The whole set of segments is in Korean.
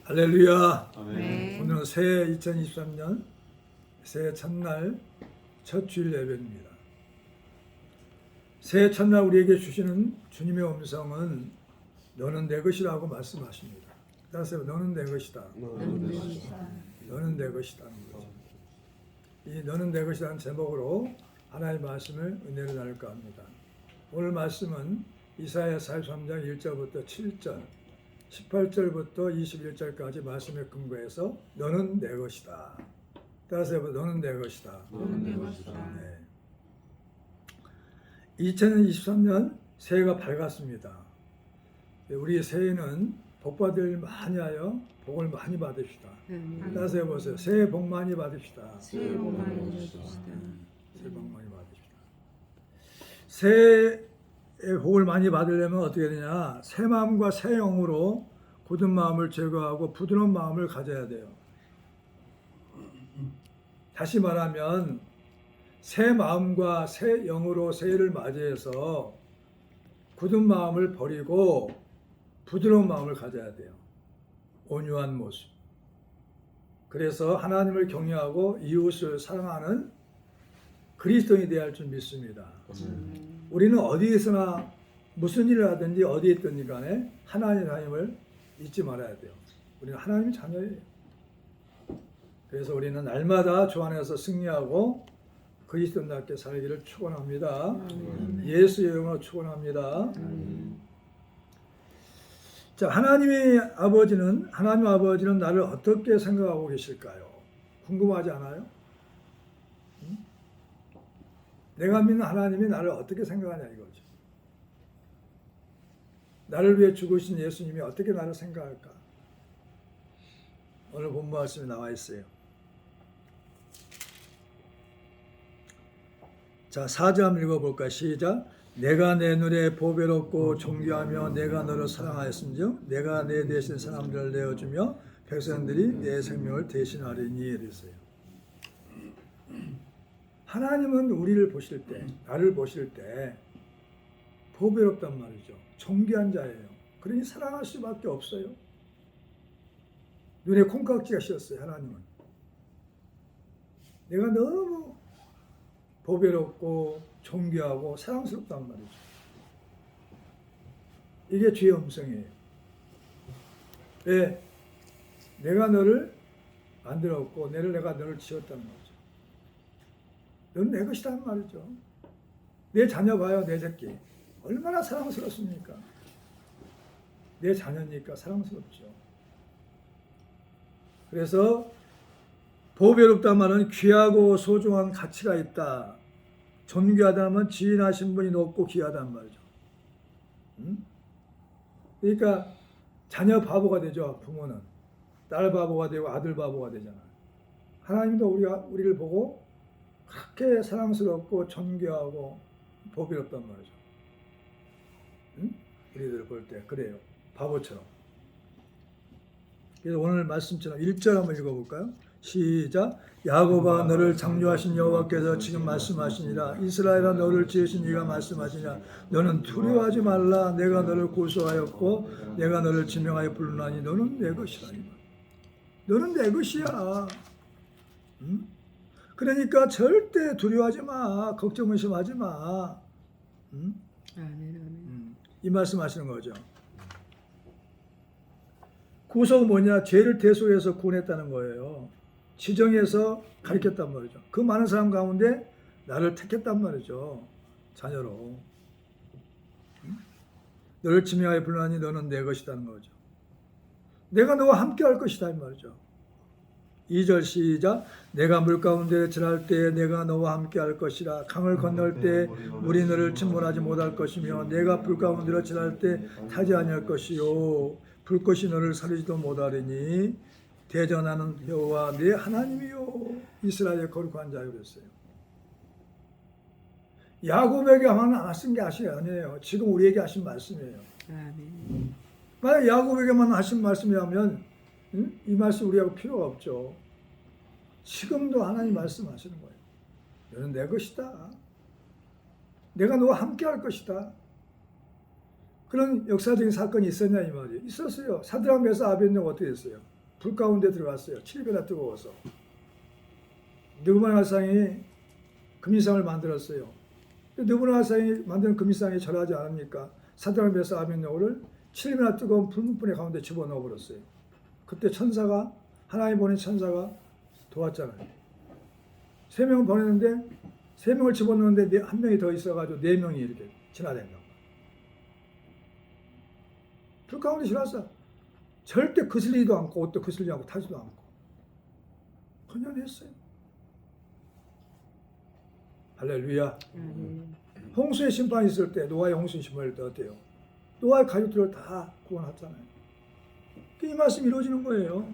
할렐루야. 아멘. 오늘은 새해 2023년 새해 첫날 첫 주일 예배입니다. 새해 첫날 우리에게 주시는 주님의 음성은 너는 내 것이라고 말씀하십니다. 따라서 너는 내 것이다. 너는 내 것이다. 이 너는 내 것이라는 제목으로 하나님의 말씀을 은혜로 나눌까 합니다. 오늘 말씀은 이사야 43장 1절부터 7절 18절부터 21절까지 말씀에 근거해서 너는 내 것이다. 따라서 너는 내 것이다. 너는 내 것이다. 네. 2023년 새해가 밝았습니다. 우리 새해는 복받을 일 많이 하여 복을 많이 받읍시다. 따라서 해보세요. 새해 복 많이 받읍시다. 새해 복 많이 받으시다. 새해 복 많이 받읍시다. 새해 복을 많이 받으려면 어떻게 되냐? 새 마음과 새 영으로 굳은 마음을 제거하고 부드러운 마음을 가져야 돼요. 다시 말하면 새 마음과 새 영으로 새해를 맞이해서 굳은 마음을 버리고 부드러운 마음을 가져야 돼요. 온유한 모습. 그래서 하나님을 경외하고 이웃을 사랑하는 그리스도인이 되어야 할 줄 믿습니다. 우리는 어디에서나 무슨 일을 하든지 어디에 있든지 간에 하나님을 잊지 말아야 돼요. 우리는 하나님의 자녀예요. 그래서 우리는 날마다 주 안에서 승리하고 그리스도인답게 살기를 축원합니다. 예수의 이름으로 축원합니다. 자, 하나님 아버지는 나를 어떻게 생각하고 계실까요? 궁금하지 않아요? 응? 내가 믿는 하나님이 나를 어떻게 생각하냐 이거죠. 나를 위해 죽으신 예수님이 어떻게 나를 생각할까? 오늘 본문 말씀에 나와 있어요. 자, 4절 한번 읽어볼까? 시작. 내가 내 눈에 보배롭고 존귀하며 내가 너를 사랑하였은즉 내가 내 대신 사람들을 내어주며 백성들이 내 생명을 대신하리니 이랬어요. 하나님은 우리를 보실 때, 나를 보실 때 보배롭단 말이죠. 존귀한 자예요. 그러니 사랑할 수밖에 없어요. 눈에 콩깍지가 씌었어요. 하나님은. 내가 너무 보배롭고 존귀하고 사랑스럽단 말이죠. 이게 주의 음성이에요. 왜? 내가 너를 만들었고 내가 너를 지었다는 거죠. 너는 내 것이란 말이죠. 내 자녀 봐요. 내 새끼. 얼마나 사랑스럽습니까? 내 자녀니까 사랑스럽죠. 그래서 보배롭다 말은 귀하고 소중한 가치가 있다. 존귀하다면 지인하신 분이 높고 귀하단 말이죠. 그러니까 자녀 바보가 되죠. 부모는 딸 바보가 되고 아들 바보가 되잖아요. 하나님도 우리를 보고 그렇게 사랑스럽고 존귀하고 보배롭단 말이죠. 우리들을 볼 때 그래요. 바보처럼. 그래서 오늘 말씀처럼 1절 한번 읽어볼까요? 시작. 야곱아 너를 창조하신 여호와께서 지금 말씀하시니라. 이스라엘아 너를 지으신 이가 말씀하시니라. 너는 두려워하지 말라. 내가 너를 고소하였고 내가 너를 지명하여 부르나니 너는 내 것이라니. 너는 내 것이야. 그러니까 절대 두려워하지 마. 걱정 의심하지 마. 이 말씀하시는 거죠. 구속은 뭐냐? 죄를 대속해서 구원했다는 거예요. 지정해서 가르쳤단 말이죠. 그 많은 사람 가운데 나를 택했단 말이죠. 자녀로. 너를 지명하여 부르나니 너는 내 것이라는 거죠. 내가 너와 함께 할 것이다 이 말이죠. 2절 시작. 내가 물 가운데 지날 때 내가 너와 함께 할 것이라. 강을 건널 때 물이 너를 침몰하지 못할 것이며 내가 불 가운데로 지날 때 타지 아니할 것이요 불꽃이 너를 사르지도 못하리니 대전하는 여호와 네 하나님이요 이스라엘의 거룩한 자요 그랬어요. 야곱에게만 하신 게 아니에요. 지금 우리에게 하신 말씀이에요. 만약 야곱에게만 하신 말씀이라면 이 말씀 우리하고 필요가 없죠. 지금도 하나님 말씀하시는 거예요. 너는 내 것이다. 내가 너와 함께 할 것이다. 그런 역사적인 사건이 있었냐 이 말이에요. 있었어요. 사드락 메사 아벳네고 어떻게 됐어요? 불 가운데 들어갔어요. 7배나 뜨거워서. 느부갓네살상이 금인상을 만들었어요. 느부갓네살상이 만든 금인상이 절하지 않으니까 사드락 메삭 아벳네고를 7배나 뜨거운 불문불의 가운데 집어넣어 버렸어요. 그때 천사가, 하나님 보낸 천사가 도왔잖아요. 3명을 보냈는데 3명을 집어넣는데 1명이 더 있어가지고 4명이 이렇게 진화된 거. 불 가운데 지났어. 절대 거슬리지도 않고 옷도 거슬리지 않고 타지도 않고 그냥 했어요. 할렐루야. 홍수의 심판이 있을 때 노아의 홍수의 심판일 때 어때요? 노아의 가족들을 다 구원했잖아요. 이 말씀이 이루어지는 거예요.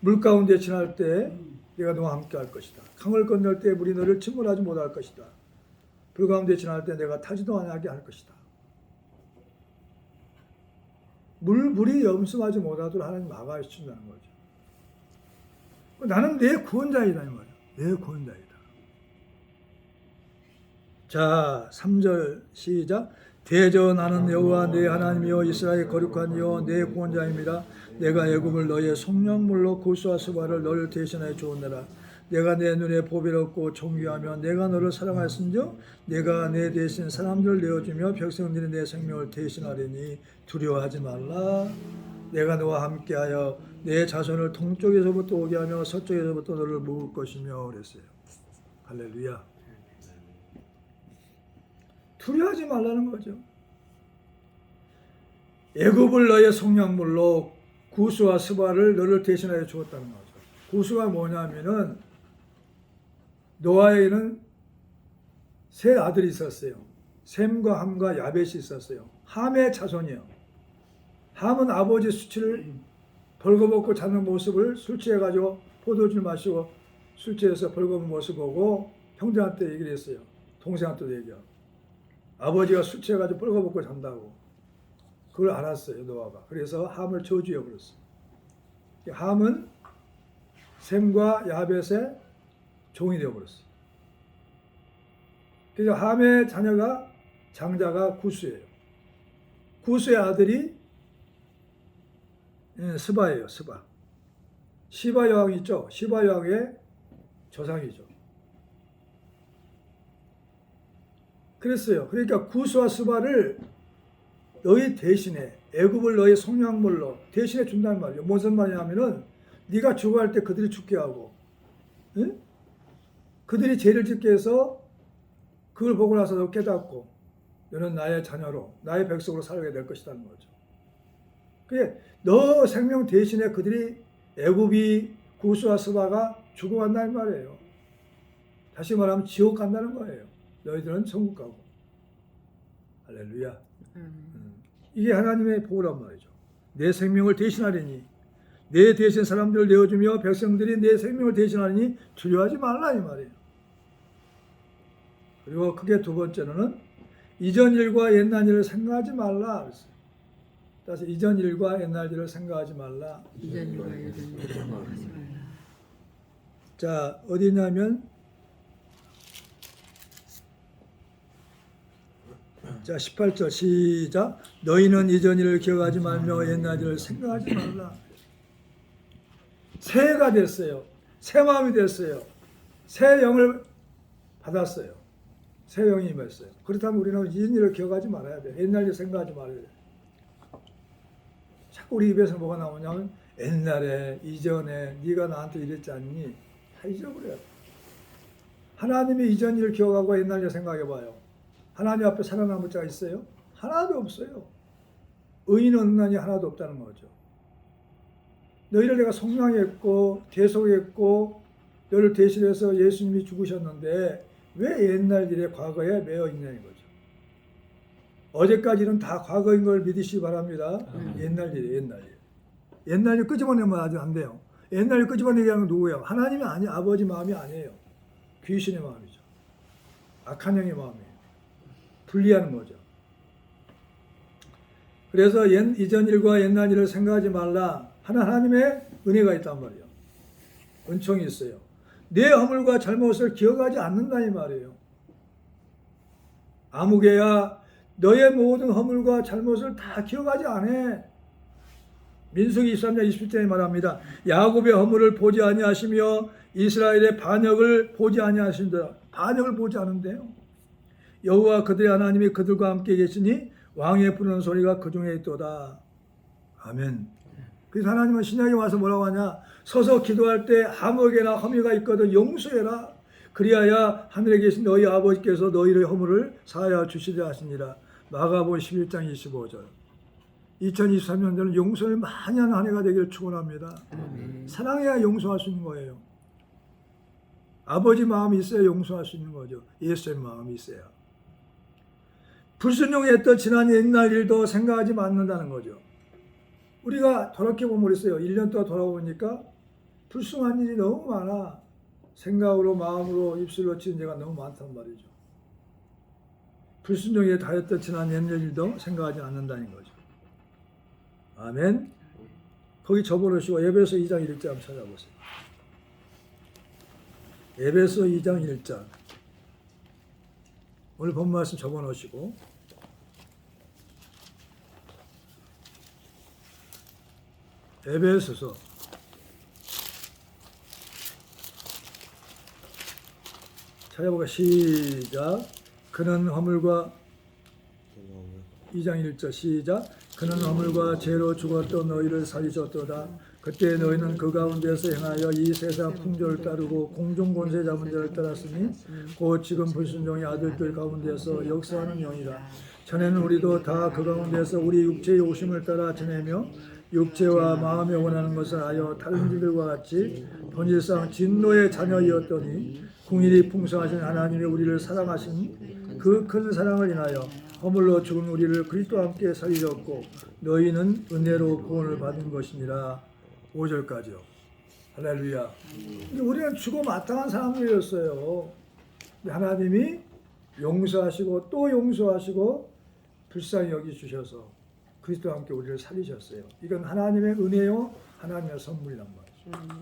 물 가운데 지날 때 내가 너와 함께 할 것이다. 강을 건널 때 물이 너를 침몰하지 못할 것이다. 불 가운데 지날 때 내가 타지도 않게 할 것이다. 물이 염승하지 못하도록 하나님 막아 주신다는 거죠. 나는 내 구원자이다 이 말이야. 내 구원자이다. 자, 3절 시작. 대저 나는 여호와 내 하나님이여 이스라엘 거룩한 여호와 내 구원자입니다. 내가 애굽을 너의 속량물로 구수와 스바를 너를 대신하여 주었느라. 내가 내 눈에 보배롭고 존귀하며 내가 너를 사랑하였은즉 내가 내 대신 사람들을 내어주며 백성들이 내 생명을 대신하리니 두려워하지 말라. 내가 너와 함께하여 내 자손을 동쪽에서부터 오게 하며 서쪽에서부터 너를 모을 것이며 그랬어요. 할렐루야. 두려워하지 말라는 거죠. 애굽을 너의 속량물로 구수와 스바를 너를 대신하여 주었다는 거죠. 구수가 뭐냐면은 노아에게는 3 아들이 있었어요. 셈과 함과 야벳이 있었어요. 함의 자손이요. 함은 아버지 수치를 벌거벗고 자는 모습을 술 취해가지고 포도주를 마시고 술 취해서 벌거벗은 모습 보고 형제한테 얘기를 했어요. 동생한테도 얘기하고. 아버지가 술 취해가지고 벌거벗고 잔다고. 그걸 알았어요, 노아가. 그래서 함을 저주해 버렸어요. 함은 셈과 야벳의 종이 되어 버렸어요. 그래서 함의 자녀가 장자가 구스예요. 구스의 아들이 스바예요, 스바. 시바 여왕이 있죠. 시바 여왕의 조상이죠. 그랬어요. 그러니까 구스와 스바를 너희 대신에 애굽을 너희 속량물로 대신해 준다는 말이에요. 무슨 말이냐면은 네가 죽어갈 때 그들이 죽게 하고, 응? 그들이 죄를 짓게 해서 그걸 보고 나서 너 깨닫고 너는 나의 자녀로 나의 백성으로 살게 될 것이라는 거죠. 그게 너 생명 대신에 그들이 애굽이 구스와 스바가 죽어간다는 말이에요. 다시 말하면 지옥 간다는 거예요. 너희들은 천국 가고. 할렐루야. 이게 하나님의 보호란 말이죠. 내 생명을 대신하리니 내 대신 사람들을 내어주며 백성들이 내 생명을 대신하리니 두려워하지 말라 이 말이에요. 그리고 크게 두 번째로는 이전 일과 옛날 일을 생각하지 말라. 따라서 이전 일과 옛날 일을 생각하지 말라. 이전 일과 옛날 일을 생각하지 말라. 자, 어디냐면 자, 18절 시작. 너희는 이전 일을 기억하지 말며 옛날 일을 생각하지 말라. 새해가 됐어요. 새 마음이 됐어요. 새 영을 받았어요. 새 영이 임했어요. 그렇다면 우리는 이전 일을 기억하지 말아야 돼요. 옛날 일 생각하지 말아야 돼요. 자꾸 우리 입에서 뭐가 나오냐면 옛날에 이전에 네가 나한테 이랬지 않니? 다 잊어버려요. 하나님이 이전 일을 기억하고 옛날 일 생각해 봐요. 하나님 앞에 살아남을 자가 있어요? 하나도 없어요. 의인 없는 이 하나도 없다는 거죠. 너희를 내가 속량했고 대속했고 너를 대신해서 예수님이 죽으셨는데 왜 옛날 일에 과거에 매여 있냐는 거죠. 어제까지는 다 과거인 걸 믿으시기 바랍니다. 옛날 일이에요. 옛날 일. 옛날 일 끄집어내면 아주 안 돼요. 옛날 일 끄집어내게 하는 건 누구예요? 하나님이 아니, 아버지 마음이 아니에요. 귀신의 마음이죠. 악한 영의 마음이에요. 분리하는 거죠. 그래서 이전 일과 옛날 일을 생각하지 말라. 하나님의 은혜가 있단 말이에요. 은총이 있어요. 내 허물과 잘못을 기억하지 않는다 이 말이에요. 아무개야 너의 모든 허물과 잘못을 다 기억하지 않아. 민수기 23장 27절에 말합니다. 야곱의 허물을 보지 아니하시며 이스라엘의 반역을 보지 아니하신다. 반역을 보지 않은데요. 여호와 그들의 하나님이 그들과 함께 계시니 왕의 부르는 소리가 그 중에 있도다. 아멘. 그래서 하나님은 신약에 와서 뭐라고 하냐? 서서 기도할 때 아무에게나 허미가 있거든 용서해라. 그리하여 하늘에 계신 너희 아버지께서 너희의 허물을 사하여 주시리라 하시니라. 마가복음 11장 25절. 2023년도는 용서를 많이 하는 한 해가 되기를 축원합니다. 사랑해야 용서할 수 있는 거예요. 아버지 마음이 있어야 용서할 수 있는 거죠. 예수의 마음이 있어야. 불순종했던 지난 옛날 일도 생각하지 않는다는 거죠. 우리가 돌이켜보면 그랬어요. 1년 동안 돌아보니까 불순한 일이 너무 많아. 생각으로 마음으로 입술로 지은 죄가 너무 많단 말이죠. 불순종에 다했던 지난 옛날 일도 생각하지 않는다는 거죠. 아멘. 거기 접어놓으시고 에베소 2장 1절 한번 찾아보세요. 에베소 2장 1절. 오늘 본 말씀 접어놓으시고 에베소서 찾아보고 시작. 그는 허물과 2장 1절 시작. 그는 허물과 죄로 죽었던 너희를 살리셨도다. 그때 너희는 그 가운데서 행하여 이 세상 풍조를 따르고 공중 권세 잡은 자를 따랐으니 곧 지금 불순종의 아들들 가운데서 역사하는 영이라. 전에는 우리도 다 그 가운데서 우리 육체의 오심을 따라 지내며 육체와 마음에 원하는 것을 하여 다른 이들과 같이 본질상 진노의 자녀이었더니 궁일이 풍성하신 하나님이 우리를 사랑하신 그 큰 사랑을 인하여 허물로 죽은 우리를 그리스도와 함께 살리셨고 너희는 은혜로 구원을 받은 것이니라. 5절까지요. 할렐루야. 우리는 죽어 마땅한 사람들이었어요. 하나님이 용서하시고 또 용서하시고 불쌍히 여기주셔서 그리스도와 함께 우리를 살리셨어요. 이건 하나님의 은혜요, 하나님의 선물이란 말이죠.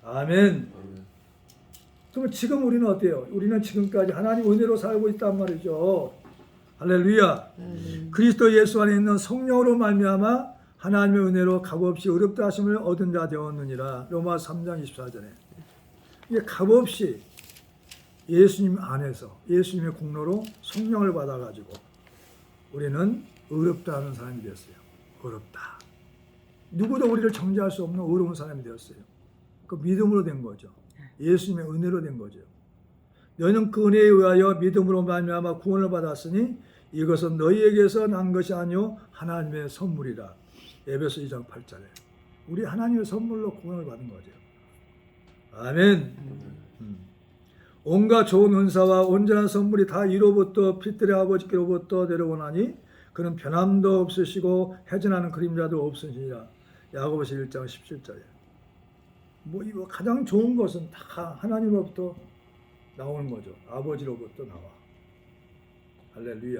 아멘. 그럼 지금 우리는 어때요? 우리는 지금까지 하나님 은혜로 살고 있단 말이죠. 할렐루야. 그리스도 예수 안에 있는 성령으로 말미암아 하나님의 은혜로 값없이 의롭다 하심을 얻은 자 되었느니라. 로마 3장 24절에. 이게 값없이 예수님 안에서 예수님의 공로로 성령을 받아가지고 우리는 의롭다 하는 사람이 되었어요. 의롭다. 누구도 우리를 정죄할 수 없는 의로운 사람이 되었어요. 그 믿음으로 된 거죠. 예수님의 은혜로 된 거죠. 너희는 그 은혜에 의하여 믿음으로 말미암아 구원을 받았으니 이것은 너희에게서 난 것이 아니요 하나님의 선물이라. 에베소 2장 8절에. 우리 하나님의 선물로 구원을 받은 거죠. 아멘. 온갖 좋은 은사와 온전한 선물이 다 이로부터 빛들의 아버지께로부터 내려오나니 그는 변함도 없으시고 해전하는 그림자도 없으시니라. 야고보서 1장 17절에. 이거 가장 좋은 것은 다 하나님으로부터 나오는 거죠. 아버지로부터 나와. 할렐루야.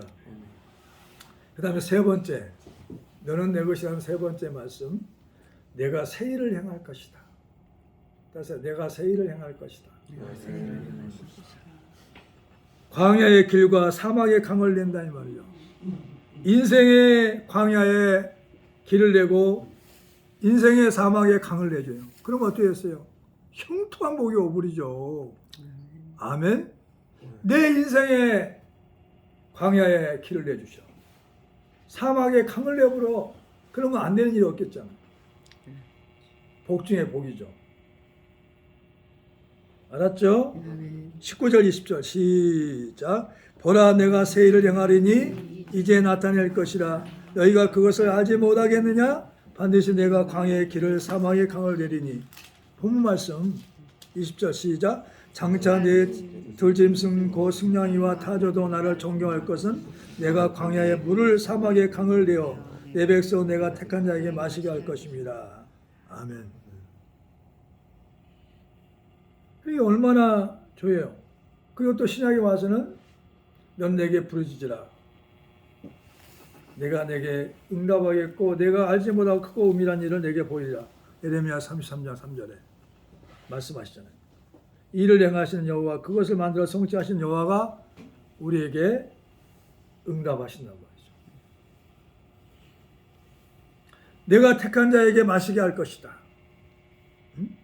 그 다음에 세 번째, 너는 내 것이라는 세 번째 말씀. 내가 새 일을 행할 것이다. 따라서 내가 새 일을 행할 것이다. 광야의 길과 사막의 강을 낸다 이 말이죠. 인생의 광야에 길을 내고 인생의 사막에 강을 내줘요. 그럼 어떻게 했어요? 형통한 복이 오버리죠. 아멘. 내 인생의 광야에 길을 내주셔. 사막에 강을 내버려. 그러면 안 되는 일이 없겠잖아. 복 중에 복이죠. 알았죠? 19절 20절 시작. 보라 내가 새 일을 행하리니 이제 나타낼 것이라. 너희가 그것을 알지 못하겠느냐? 반드시 내가 광야의 길을 사막의 강을 내리니. 본문 말씀 20절 시작. 장차 내 들짐승 곧 승냥이와 타조도 나를 존경할 것은 내가 광야에 물을 사막의 강을 내어 내 백성 내가 택한 자에게 마시게 할 것입니다. 아멘. 이게 얼마나 좋아요. 그리고 또 신약에 와서는 넌 내게 부르짖으라. 내가 내게 응답하겠고 내가 알지 못하고 크고 은밀한 일을 내게 보이리라. 예레미야 33장 3절에 말씀하시잖아요. 일을 행하시는 여호와, 그것을 만들어 성취하신 여호와가 우리에게 응답하신단 말이죠. 내가 택한 자에게 마시게 할 것이다. 응?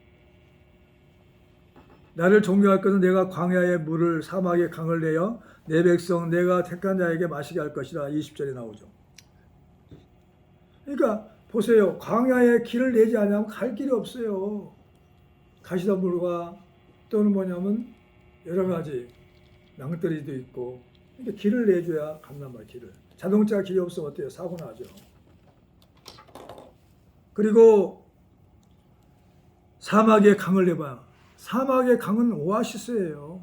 나를 존경할 것은 내가 광야의 물을 사막의 강을 내어 내 백성 내가 택한 자에게 마시게 할 것이다. 20절에 나오죠. 그러니까 보세요. 광야에 길을 내지 않으면 갈 길이 없어요. 가시덤불과 또는 뭐냐면 여러 가지 낭떠러지도 있고, 그러니까 길을 내줘야 간단 말이에요. 길을. 자동차 길이 없으면 어때요? 사고 나죠. 그리고 사막의 강을 내봐. 사막의 강은 오아시스예요.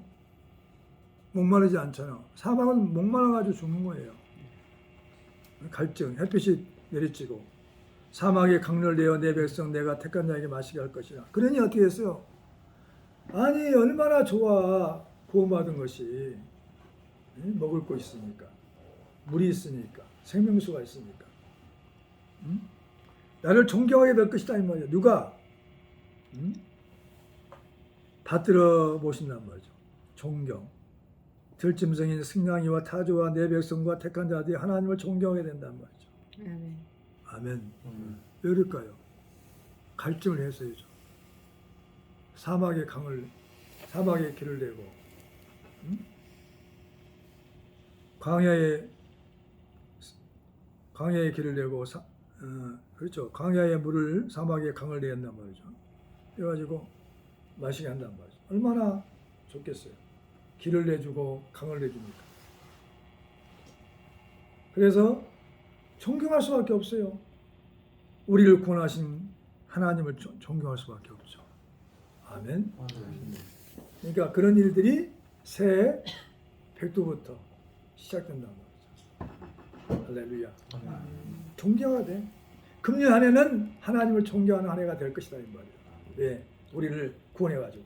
목마르지 않잖아. 사막은 목마르가지고 죽는 거예요. 갈증, 햇빛이 내리쬐고 사막의 강을 내어 내 백성 내가 택한 자에게 마시게 할 것이라. 그러니 어떻게 했어요? 아니 얼마나 좋아. 구원받은 것이. 먹을 거 있으니까, 물이 있으니까, 생명수가 있으니까. 응? 나를 존경하게 될 것이다 이 말이야. 누가? 응? 받들어 보신단 말이죠. 존경. 들짐승인 승냥이와 타조와 내 백성과 택한 자들이 하나님을 존경하게 된단 말이죠. 아멘. 아멘. 왜 그럴까요? 갈증을 해서이죠. 사막의 길을 내고, 응? 광야의 길을 내고, 그렇죠. 광야의 물을 사막의 강을 내었단 말이죠. 그래가지고 마시게 한단 말이죠. 얼마나 좋겠어요. 길을 내주고 강을 내주니까. 그래서 존경할 수밖에 없어요. 우리를 구원하신 하나님을 존경할 수밖에 없죠. 아멘. 그러니까 그런 일들이 새해 백두부터 시작된단 말이죠. 할렐루야. 존경해야 돼. 금년 한 해는 하나님을 존경하는 한 해가 될 것이다 이 말이에요. 왜? 우리를 구원해가지고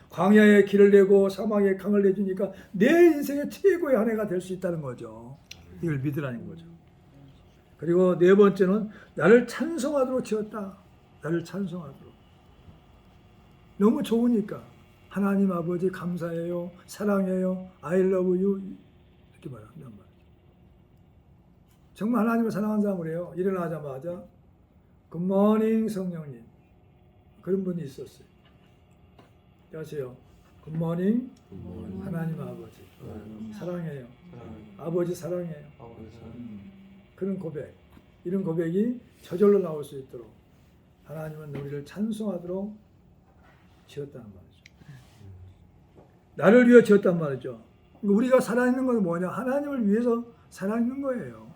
광야의 길을 내고 사막의 강을 내주니까 내 인생의 최고의 한 해가 될 수 있다는 거죠. 이걸 믿으라는 거죠. 그리고 네 번째는 나를 찬송하도록 지었다. 나를 찬송하도록. 너무 좋으니까 하나님 아버지 감사해요. 사랑해요. I love you. 이렇게 말한단 말이죠. 정말 하나님을 사랑하는 사람이에요. 일어나자마자 굿모닝 성령님. 그런 분이 있었어요. 아세요? 굿모닝 하나님 아버지 사랑해요. 아버지 사랑해요. 그런 고백, 이런 고백이 저절로 나올 수 있도록 하나님은 우리를 찬송하도록 지었다는 말이죠. 나를 위해 지었단 말이죠. 우리가 살아있는 건 뭐냐? 하나님을 위해서 살아있는 거예요.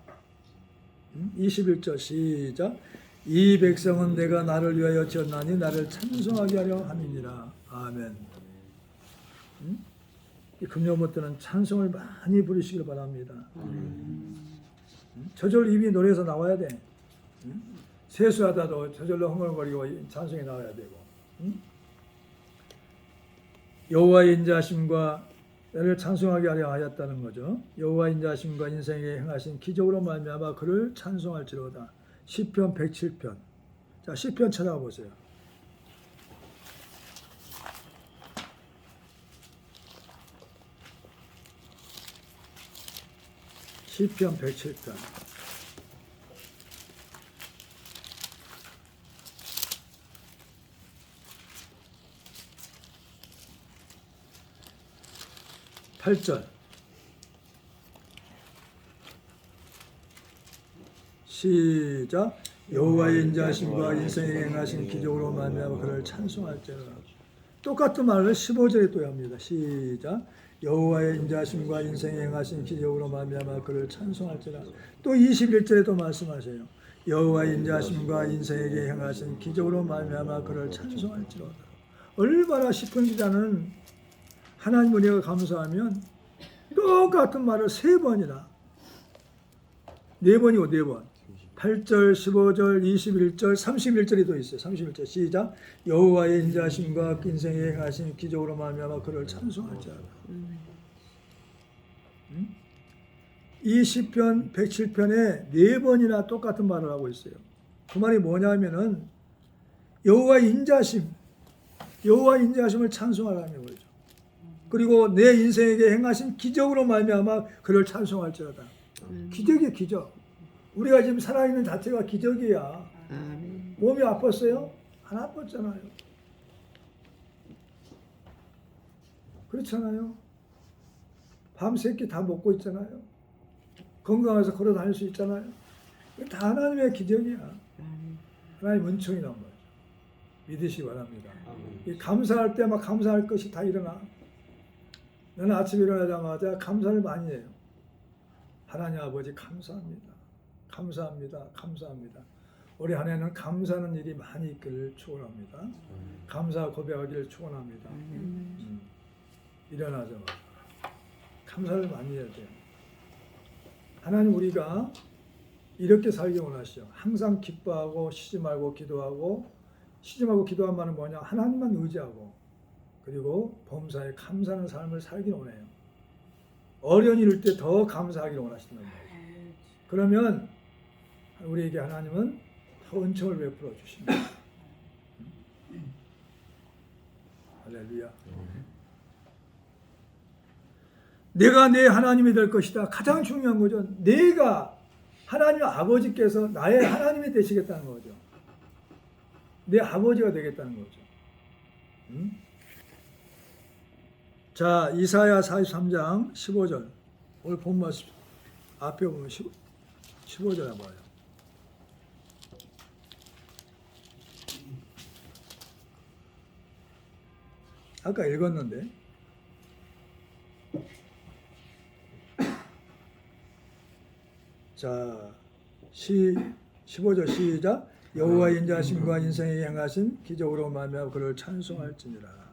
21절 시작. 이 백성은 내가 나를 위하여 지었나니 나를 찬송하게 하려 함이니라. 아멘. 이 금요일부터는 찬송을 많이 부르시길 바랍니다. 저절 입이 노래에서 나와야 돼. 세수하다도 저절로 흥얼거리고 찬송이 나와야 되고. 여호와의 인자하심과 나를 찬송하게 하려 하였다는 거죠. 여호와의 인자하심과 인생에 행하신 기적으로 말미암아 그를 찬송할지로다. 시편 107편. 자, 시편 찾아보세요. 시편 107편. 팔절 시작. 여호와의 인자하심과 인생에 행하신 기적으로 말미암아 그를 찬송할지로다. 똑같은 말을 15절에 또 합니다. 시작. 여호와의 인자하심과 인생에 행하신 기적으로 말미암아 그를 찬송할지라. 또 21절에도 말씀하세요. 여호와의 인자하심과 인생에게 행하신 기적으로 말미암아 그를 찬송할지로다. 얼마나 시편 기자는 하나님 은혜가 감사하면 똑같은 말을 3번이나 4번이고 4번 8절, 15절, 21절, 31절이 또 있어요. 31절 시작. 여호와의 인자하심과 인생에 행하신 기적으로 말미암아 그를 찬송할지어다. 이 시편 107편에 4번이나 똑같은 말을 하고 있어요. 그 말이 뭐냐면은 여호와의 인자하심을 찬송하라는 거죠. 그리고 내 인생에게 행하신 기적으로 말미암아 그를 찬송할지어다. 기적이에요, 기적. 우리가 지금 살아있는 자체가 기적이야. 아멘. 몸이 아팠어요? 안 아팠잖아요. 그렇잖아요. 밤새끼 다 먹고 있잖아요. 건강해서 걸어 다닐 수 있잖아요. 이게 다 하나님의 기적이야. 아멘. 하나님 은총이란 말이죠. 믿으시기 바랍니다. 아멘. 이 감사할 때 막 감사할 것이 다 일어나. 나는 아침에 일어나자마자 감사를 많이 해요. 하나님 아버지 감사합니다. 감사합니다. 감사합니다. 올해 한 해는 감사하는 일이 많이 있기를 축원합니다. 감사 고백하기를 축원합니다. 일어나자마자 감사를 많이 해야 돼요. 하나님 우리가 이렇게 살기 원하시죠. 항상 기뻐하고 쉬지 말고 기도하고, 쉬지 말고 기도한 말은 뭐냐? 하나님만 의지하고, 그리고 범사에 감사하는 삶을 살기 원해요. 어려운 일일 때 더 감사하기를 원하시는 거예요. 그러면 우리에게 하나님은 더 은총을 베풀어 주십니다. 할렐루야. 내가 내 하나님이 될 것이다. 가장 중요한 거죠. 내가 하나님 아버지께서 나의 하나님이 되시겠다는 거죠. 내 아버지가 되겠다는 거죠. 자, 이사야 43장 15절. 오늘 본 말씀 앞에 보면 15절 봐요. 아까 읽었는데. 자, 15절 시작. 여호와 인자하심과 인생에 행하신 기적으로 말미암아 그를 찬송할지니라.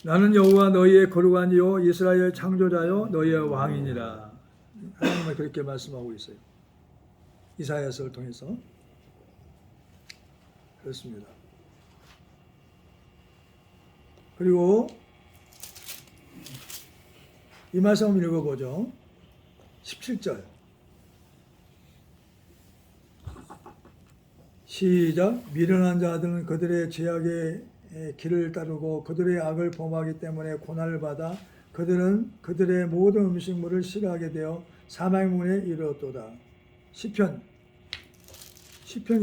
나는 여호와 너희의 거룩한이요 이스라엘 창조자요 너희의 왕이니라. 하나님은 그렇게 말씀하고 있어요. 이사야서를 통해서. 그렇습니다. 그리고 이 말씀 한번 읽어보죠. 17절 시작. 미련한 자들은 그들의 죄악의 길을 따르고 그들의 악을 범하기 때문에 고난을 받아 그들은 그들의 모든 음식물을 싫어하게 되어 사망의 문에 이르렀도다. 시편이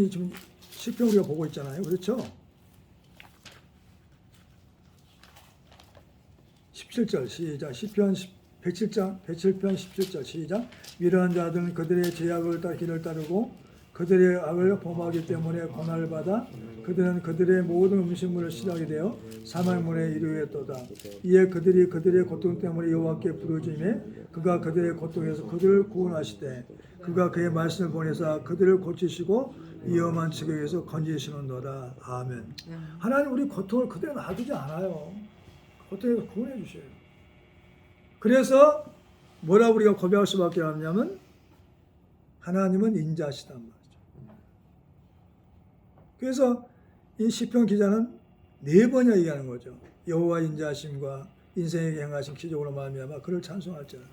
지금 시편 우리가 보고 있잖아요. 그렇죠? 17절 시작. 시편 107편 17절 시작. 미련한 자들은 그들의 죄악을 길을 따르고 그들의 악을 범하기 때문에 고난을 받아 그들은 그들의 모든 음식물을 싫어하게 되어 사망의 문에 이르렀도다. 이에 그들이 그들의 고통 때문에 여호와께 부르짖으매 그가 그들의 고통에서 그들을 구원하시되 그가 그의 말씀을 보내사 그들을 고치시고 위험한 지경에서 건지시는도다. 아멘. 하나님 우리 고통을 그대로 놔두지 않아요. 고통에서 구원해 주셔요. 그래서 뭐라고 우리가 고백할 수밖에 없냐면 하나님은 인자하시단 말이죠. 그래서 이 시편 기자는 4번이나 얘기하는 거죠. 여호와 인자하심과 인생에게 행하신 기적으로 말미암아 그를 찬송할지어다.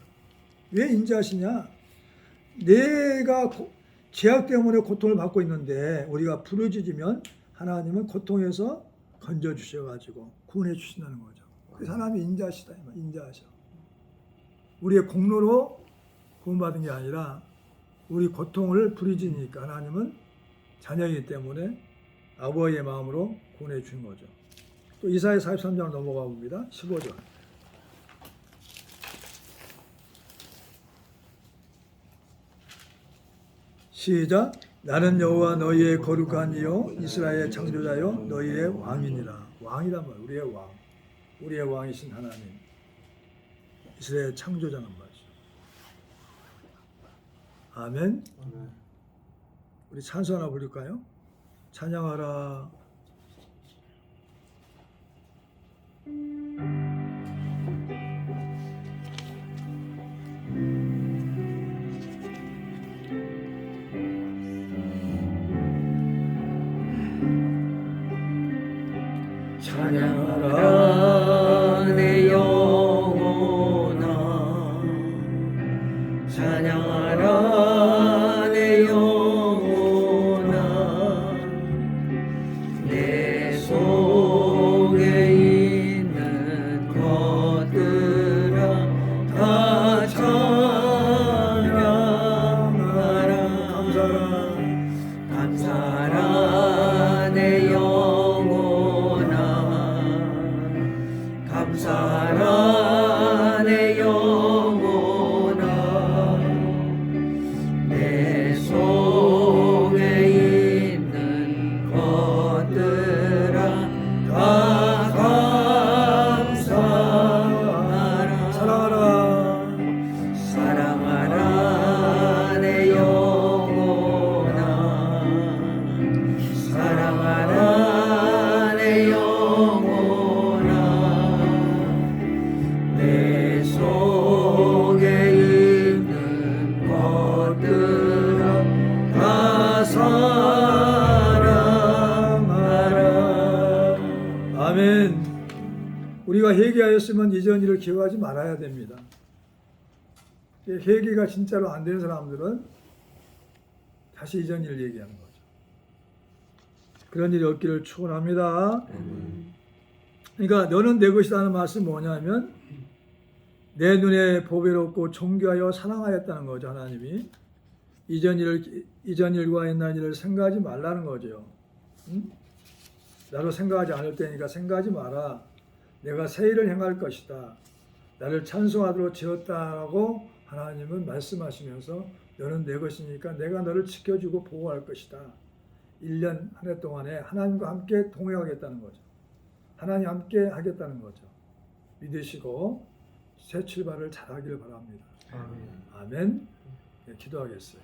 왜 인자하시냐? 내가 죄악 때문에 고통을 받고 있는데 우리가 부르짖으면 하나님은 고통에서 건져 주셔가지고 구원해 주신다는 거죠. 그래서 하나님이 인자하시다. 인자하셔. 우리의 공로로 구원받은 게 아니라 우리 고통을 부르짖으니까 하나님은 자녀이기 때문에 아버지의 마음으로 구원해 주는 거죠. 또 이사야 43장으로 넘어가 봅니다. 15절. 시작. 나는 여호와 너희의 거룩한 이요 이스라엘의 창조자요 너희의 왕이니라. 왕이란 말, 우리의 왕. 우리의 왕이신 하나님. 이스라엘 창조자는 말이죠. 아멘. 우리 찬송 하나 부를까요? 찬양하라. 찬양하라 내 영혼아 찬양하라 내 영혼아 우리가 회개하였으면 이전 일을 기억하지 말아야 됩니다. 회개가 진짜로 안 되는 사람들은 다시 이전 일을 얘기하는 거죠. 그런 일이 없기를 축원합니다. 그러니까 너는 내 것이라는 말씀은 뭐냐면 내 눈에 보배롭고 존귀하여 사랑하였다는 거죠. 하나님이 이전 일과 옛날 일을 생각하지 말라는 거죠. 응? 나도 생각하지 않을 때니까 생각하지 마라. 내가 새 일을 행할 것이다. 나를 찬송하도록 지었다라고 하나님은 말씀하시면서 너는 내 것이니까 내가 너를 지켜주고 보호할 것이다. 1년 한 해 동안에 하나님과 함께 동행하겠다는 거죠. 하나님 함께 하겠다는 거죠. 믿으시고 새 출발을 잘하기를 바랍니다. 아멘. 네, 기도하겠어요.